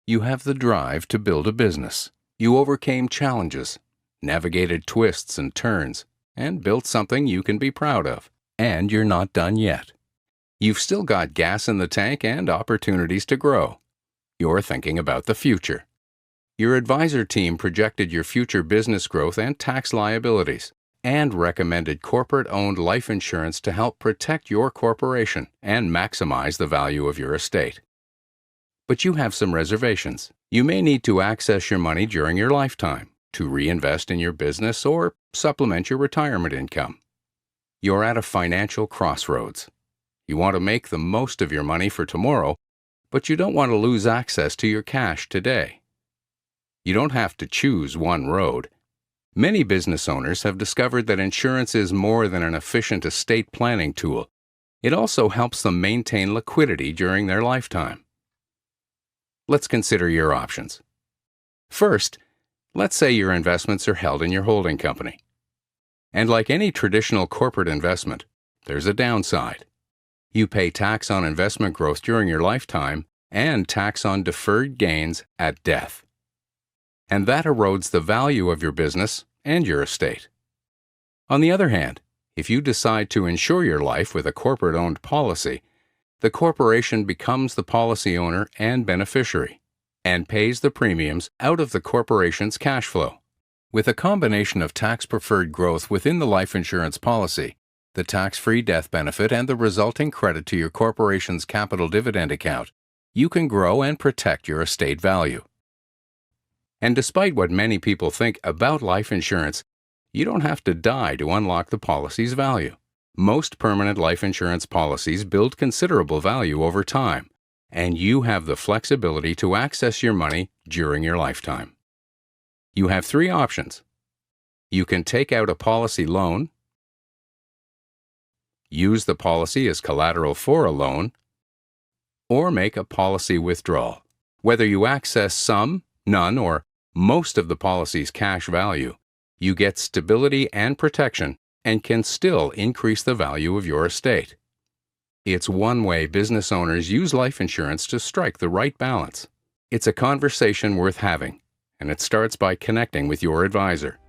You have the drive to build a business. You overcame challenges, navigated twists and turns, and built something you can be proud of. And you're not done yet. You've still got gas in the tank and opportunities to grow. You're thinking about the future. Your advisor team projected your future business growth and tax liabilities, and recommended corporate-owned life insurance to help protect your corporation and maximize the value of your estate. But you have some reservations. You may need to access your money during your lifetime to reinvest in your business or supplement your retirement income. You're at a financial crossroads. You want to make the most of your money for tomorrow, but you don't want to lose access to your cash today. You don't have to choose one road. Many business owners have discovered that insurance is more than an efficient estate planning tool. It also helps them maintain liquidity during their lifetime. Let's consider your options. First, let's say your investments are held in your holding company. And like any traditional corporate investment, there's a downside. You pay tax on investment growth during your lifetime and tax on deferred gains at death. And that erodes the value of your business and your estate. On the other hand, if you decide to insure your life with a corporate-owned policy, the corporation becomes the policy owner and beneficiary, and pays the premiums out of the corporation's cash flow. With a combination of tax-preferred growth within the life insurance policy, the tax-free death benefit, and the resulting credit to your corporation's capital dividend account, you can grow and protect your estate value. And despite what many people think about life insurance, you don't have to die to unlock the policy's value. Most permanent life insurance policies build considerable value over time, and you have the flexibility to access your money during your lifetime. You have three options. You can take out a policy loan, use the policy as collateral for a loan, or make a policy withdrawal. Whether you access some, none, or most of the policy's cash value, you get stability and protection and can still increase the value of your estate. It's one way business owners use life insurance to strike the right balance. It's a conversation worth having, and it starts by connecting with your advisor.